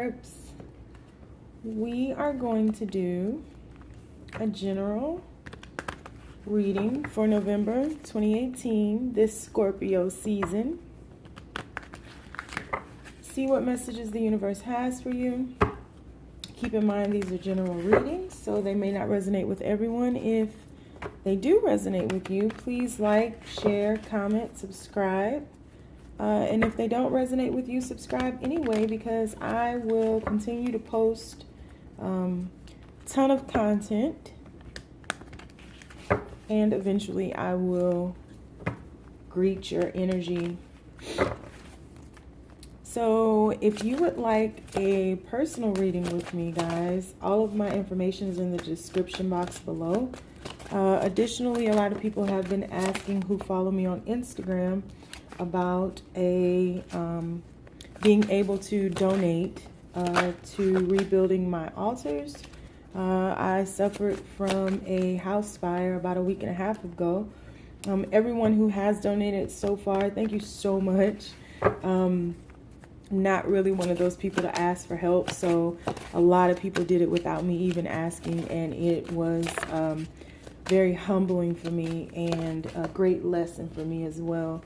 Scorps, we are going to do a general reading for November 2018, this Scorpio season. See what messages the universe has for you. Keep in mind these are general readings, so they may not resonate with everyone. If they do resonate with you, please like, share, comment, subscribe. And if they don't resonate with you, subscribe anyway, because I will continue to post ton of content, and eventually I will greet your energy. So if you would like a personal reading with me, guys, all of my information is in the description box below. Additionally, a lot of people have been asking who follow me on Instagram about being able to donate to rebuilding my altars. I suffered from a house fire about a week and a half ago. Everyone who has donated so far, thank you so much. Not really one of those people to ask for help, so a lot of people did it without me even asking, and it was very humbling for me and a great lesson for me as well.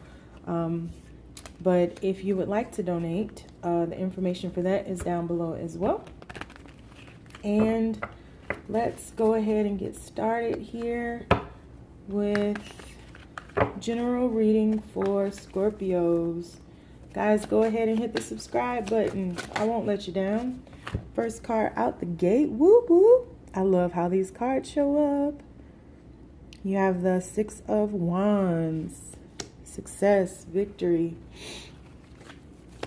But if you would like to donate, the information for that is down below as well. And let's go ahead and get started here with general reading for Scorpios. Guys, go ahead and hit the subscribe button. I won't let you down. First card out the gate. Woo woo. I love how these cards show up. You have the Six of Wands. Success, victory.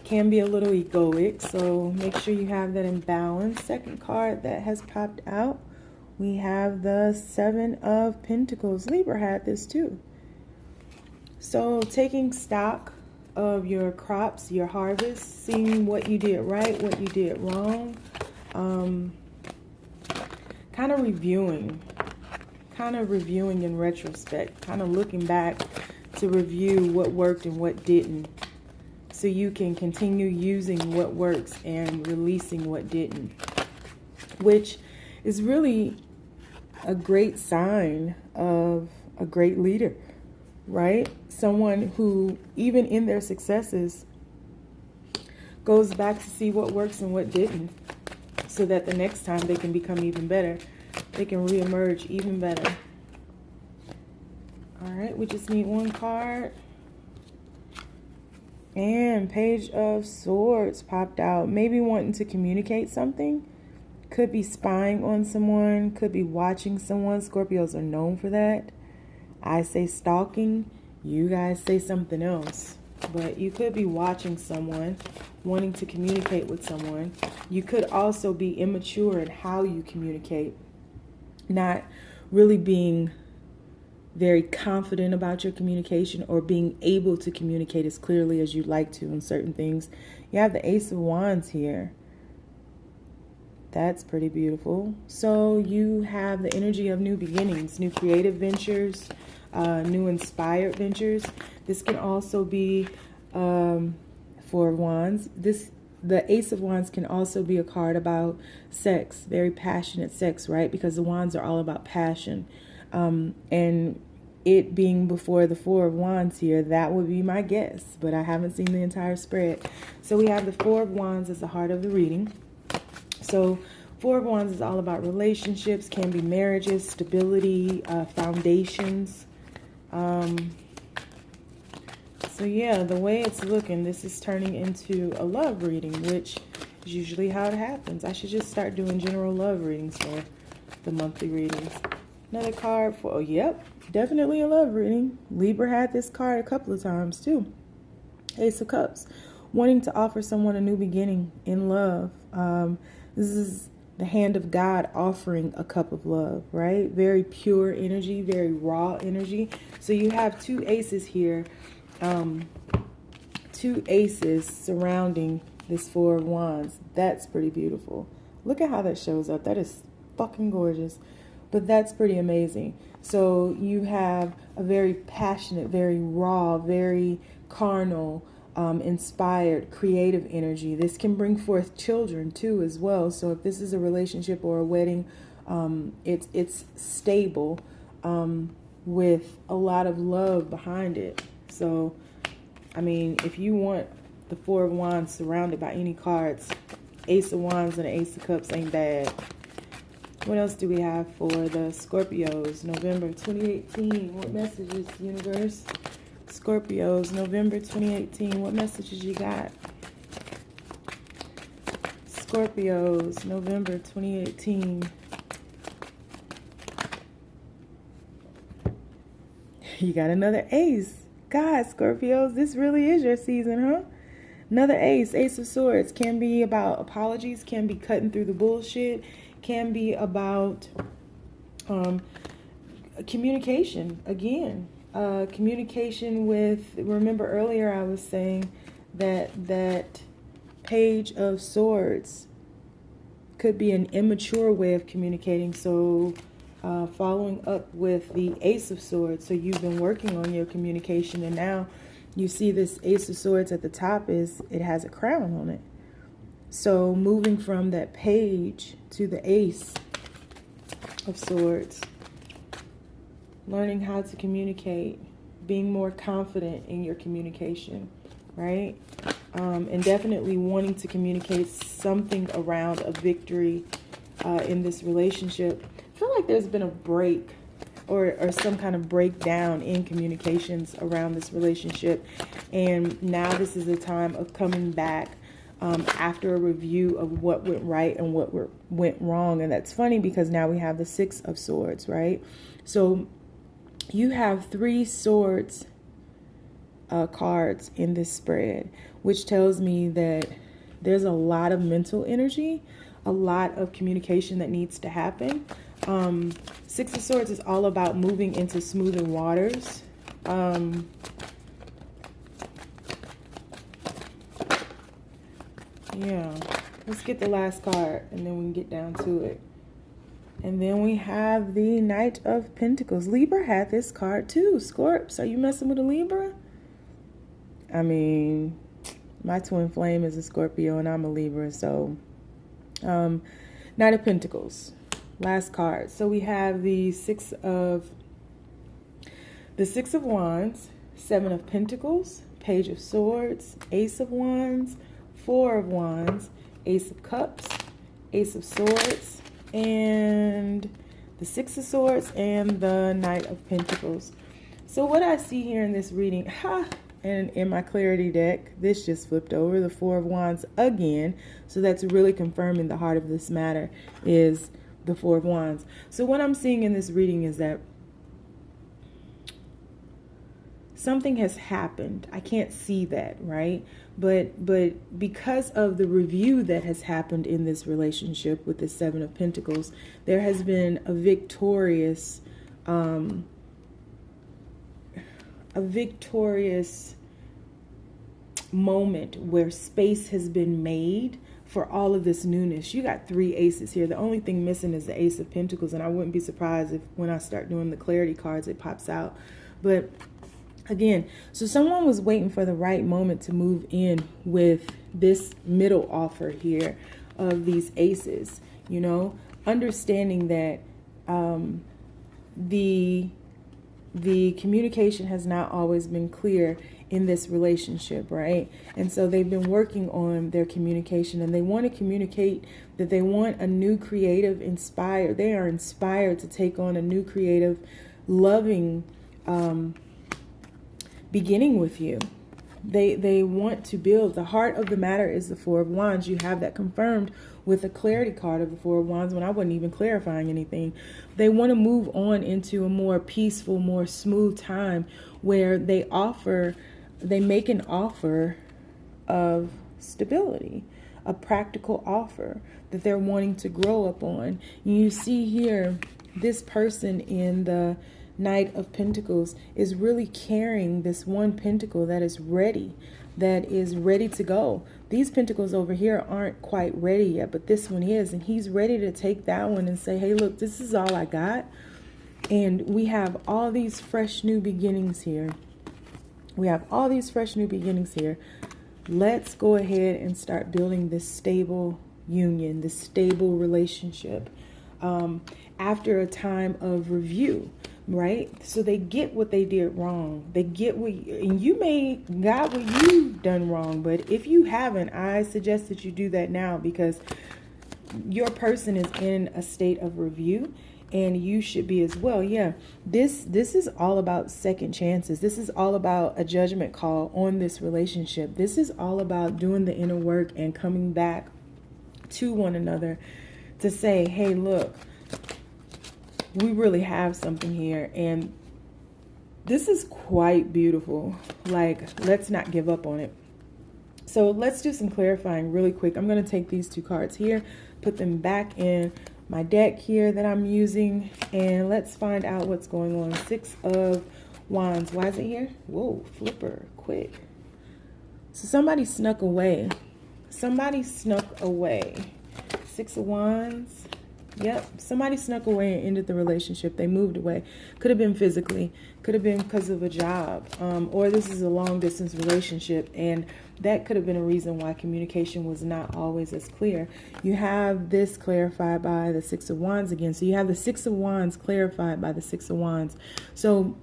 Can be a little egoic, so make sure you have that in balance. Second card that has popped out, we have the Seven of Pentacles. Libra had this too. So taking stock of your crops, your harvest, seeing what you did right, what you did wrong, kind of reviewing in retrospect, kind of looking back to review what worked and what didn't, so you can continue using what works and releasing what didn't, which is really a great sign of a great leader, right? Someone who, even in their successes, goes back to see what works and what didn't, so that the next time they can become even better. They can reemerge even better. All right, we just need one card. And Page of Swords popped out. Maybe wanting to communicate something. Could be spying on someone. Could be watching someone. Scorpios are known for that. I say stalking. You guys say something else. But you could be watching someone, wanting to communicate with someone. You could also be immature in how you communicate. Not really being very confident about your communication, or being able to communicate as clearly as you'd like to in certain things. You have the Ace of Wands here. That's pretty beautiful. So you have the energy of new beginnings, new creative ventures, new inspired ventures. This can also be Four of Wands. The Ace of Wands can also be a card about sex, very passionate sex, right? Because the Wands are all about passion. And it being before the Four of Wands here, that would be my guess, but I haven't seen the entire spread. So we have the Four of Wands as the heart of the reading. So Four of Wands is all about relationships, can be marriages, stability, foundations. So yeah, the way it's looking, this is turning into a love reading, which is usually how it happens. I should just start doing general love readings for the monthly readings. Another card for, oh, yep, definitely a love reading. Libra had this card a couple of times too. Ace of Cups, wanting to offer someone a new beginning in love. This is the hand of God offering a cup of love, right? Very pure energy, very raw energy. So you have two aces here, two aces surrounding this Four of Wands. That's pretty beautiful. Look at how that shows up. That is fucking gorgeous. But that's pretty amazing. So you have a very passionate, very raw, very carnal, inspired, creative energy. This can bring forth children too as well. So if this is a relationship or a wedding, it's stable, with a lot of love behind it. So, I mean, if you want the Four of Wands surrounded by any cards, Ace of Wands and the Ace of Cups ain't bad. What else do we have for the Scorpios? November 2018. What messages, universe? Scorpios, November 2018. What messages you got? Scorpios, November 2018. You got another ace. God, Scorpios, this really is your season, huh? Another ace, Ace of Swords. Can be about apologies, can be cutting through the bullshit, can be about communication. Again, communication with, remember earlier I was saying that Page of Swords could be an immature way of communicating. So following up with the Ace of Swords. So you've been working on your communication, and now you see this Ace of Swords at the top it has a crown on it. So moving from that page to the Ace of Swords, learning how to communicate, being more confident in your communication, right? And definitely wanting to communicate something around a victory in this relationship. I feel like there's been a break or some kind of breakdown in communications around this relationship. And now this is a time of coming back after a review of what went right and what went wrong. And that's funny because now we have the Six of Swords, right? So you have 3 swords cards in this spread, which tells me that there's a lot of mental energy, a lot of communication that needs to happen. Six of Swords is all about moving into smoother waters. Yeah, let's get the last card and then we can get down to it. And then we have the Knight of Pentacles. Libra had this card too. Scorps, are you messing with a Libra? I mean, my twin flame is a Scorpio and I'm a Libra. So, Knight of Pentacles. Last card. So we have the Six of Wands, Seven of Pentacles, Page of Swords, Ace of Wands, Four of Wands, Ace of Cups, Ace of Swords, and the Six of Swords, and the Knight of Pentacles. So what I see here in this reading, and in my clarity deck, this just flipped over, the Four of Wands again. So that's really confirming the heart of this matter is the Four of Wands. So what I'm seeing in this reading is that something has happened. I can't see that, right? But because of the review that has happened in this relationship with the Seven of Pentacles, there has been a victorious moment where space has been made for all of this newness. You got 3 aces here. The only thing missing is the Ace of Pentacles, and I wouldn't be surprised if when I start doing the clarity cards it pops out. But again, so someone was waiting for the right moment to move in with this middle offer here of these aces, you know, understanding that the communication has not always been clear in this relationship, right? And so they've been working on their communication, and they want to communicate that they want a new creative inspired. They are inspired to take on a new creative, loving beginning with you. They want to build. The heart of the matter is the Four of Wands. You have that confirmed with the clarity card of the Four of Wands when I wasn't even clarifying anything. They want to move on into a more peaceful, more smooth time where they make an offer of stability, a practical offer that they're wanting to grow up on. You see here, this person in the Knight of Pentacles is really carrying this one pentacle that is ready to go. These pentacles over here aren't quite ready yet, but this one is, and he's ready to take that one and say, hey, look, this is all I got. And we have all these fresh new beginnings here We have all these fresh new beginnings here. Let's go ahead and start building this stable union, this stable relationship after a time of review, right? So they get what they did wrong. They get what, and you may got what you've done wrong, but if you haven't, I suggest that you do that now, because your person is in a state of review, and you should be as well. Yeah, this is all about second chances. This is all about a judgment call on this relationship. This is all about doing the inner work and coming back to one another to say, hey, look, we really have something here, and this is quite beautiful. Like, let's not give up on it. So let's do some clarifying really quick. I'm going to take these two cards here, put them back in my deck here that I'm using, and let's find out what's going on. 6 of Wands. Why is it here? Whoa, flipper, quick. So somebody snuck away. Somebody snuck away. 6 of Wands. Yep, somebody snuck away and ended the relationship. They moved away. Could have been physically, could have been because of a job, or this is a long distance relationship, and that could have been a reason why communication was not always as clear. You have this clarified by the 6 of Wands again. So you have the 6 of Wands clarified by the 6 of Wands. So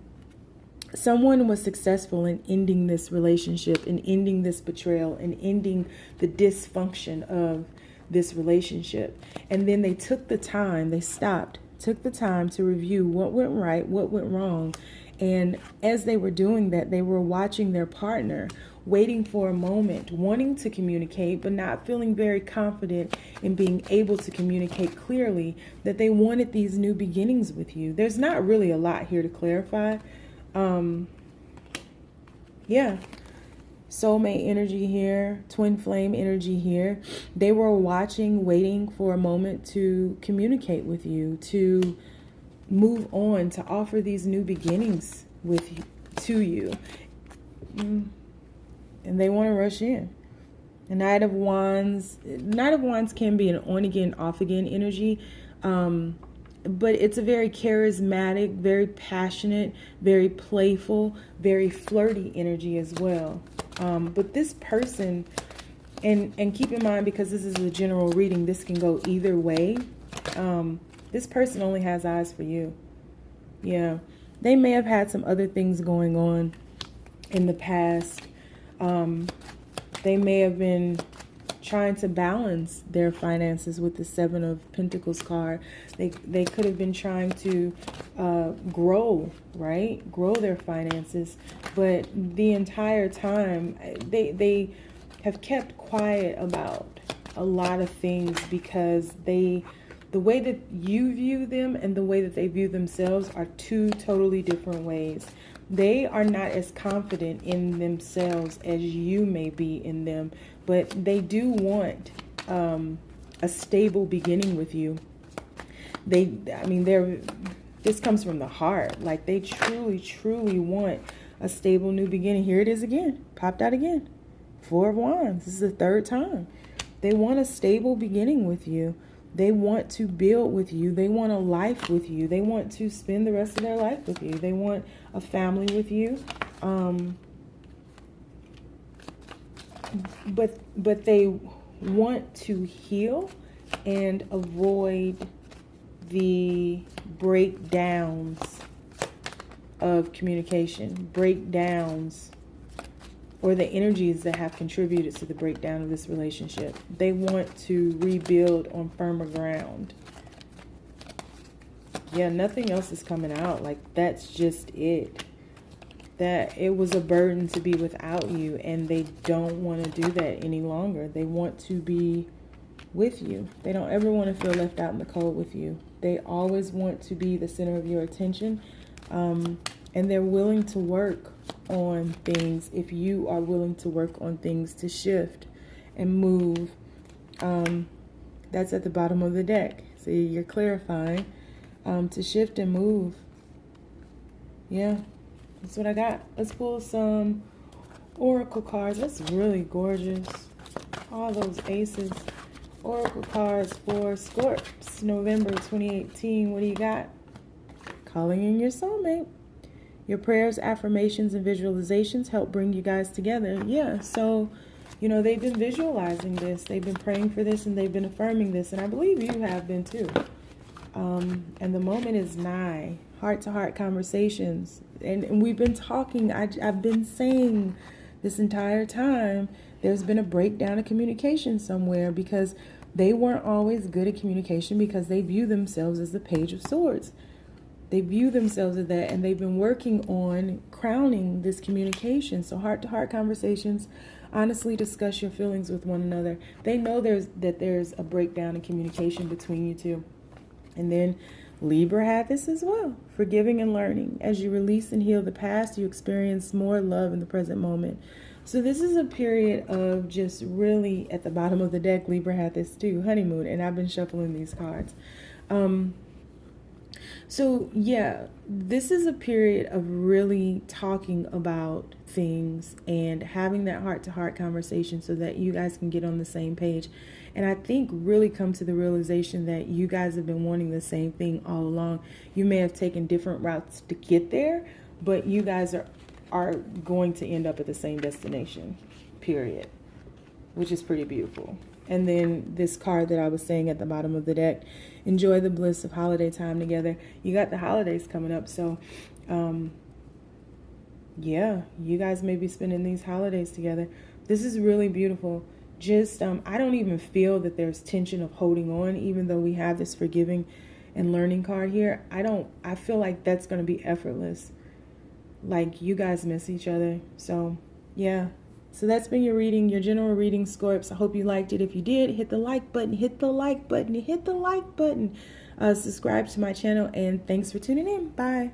someone was successful in ending this relationship, in ending this betrayal, in ending the dysfunction of this relationship. And then they took the time, they stopped, took the time to review what went right, what went wrong. And as they were doing that, they were watching their partner, waiting for a moment, wanting to communicate, but not feeling very confident in being able to communicate clearly that they wanted these new beginnings with you. There's not really a lot here to clarify. Yeah. Soulmate energy here, twin flame energy here. They were watching, waiting for a moment to communicate with you, to move on, to offer these new beginnings to you. And they want to rush in. The Knight of Wands can be an on again, off again energy. But it's a very charismatic, very passionate, very playful, very flirty energy as well. But this person, and keep in mind, because this is a general reading, this can go either way. This person only has eyes for you. Yeah. They may have had some other things going on in the past. They may have been trying to balance their finances with the 7 of Pentacles card. They could have been trying to grow, right? Grow their finances. But the entire time, they have kept quiet about a lot of things, because the way that you view them and the way that they view themselves are two totally different ways. They are not as confident in themselves as you may be in them, but they do want a stable beginning with you. This comes from the heart. Like, they truly, truly want a stable new beginning. Here it is again, popped out again. 4 of Wands. This is the 3rd time. They want a stable beginning with you. They want to build with you. They want a life with you. They want to spend the rest of their life with you. They want a family with you. But they want to heal and avoid the breakdowns of communication, breakdowns, or the energies that have contributed to the breakdown of this relationship. They want to rebuild on firmer ground. Yeah, nothing else is coming out. Like, that's just it. That it was a burden to be without you, and they don't want to do that any longer. They want to be with you. They don't ever want to feel left out in the cold with you. They always want to be the center of your attention. And they're willing to work on things if you are willing to work on things, to shift and move. That's at the bottom of the deck. So you're clarifying to shift and move. Yeah, that's what I got. Let's pull some oracle cards. That's really gorgeous. All those aces. Oracle cards for Scorps, November 2018. What do you got? Calling in your soulmate. Your prayers, affirmations, and visualizations help bring you guys together. Yeah, so, you know, they've been visualizing this. They've been praying for this, and they've been affirming this. And I believe you have been too. And the moment is nigh. Heart-to-heart conversations. And we've been talking. I've been saying this entire time, there's been a breakdown of communication somewhere, because they weren't always good at communication, because they view themselves as the Page of Swords. They view themselves as that, and they've been working on crowning this communication. So heart-to-heart conversations, honestly discuss your feelings with one another. They know there's a breakdown in communication between you two. And then Libra had this as well. Forgiving and learning. As you release and heal the past, you experience more love in the present moment. So this is a period of just really, at the bottom of the deck, Libra had this too, honeymoon. And I've been shuffling these cards. So yeah, this is a period of really talking about things and having that heart-to-heart conversation so that you guys can get on the same page. And I think really come to the realization that you guys have been wanting the same thing all along. You may have taken different routes to get there, but you guys are going to end up at the same destination, period, which is pretty beautiful. And then this card that I was saying at the bottom of the deck, enjoy the bliss of holiday time together. You got the holidays coming up, so yeah, you guys may be spending these holidays together. This is really beautiful. Just I don't even feel that there's tension of holding on, even though we have this forgiving and learning card here. I feel like that's going to be effortless. Like, you guys miss each other. So yeah. So that's been your reading, your general reading, Scorps. I hope you liked it. If you did, hit the like button, hit the like button, hit the like button. Subscribe to my channel, and thanks for tuning in. Bye.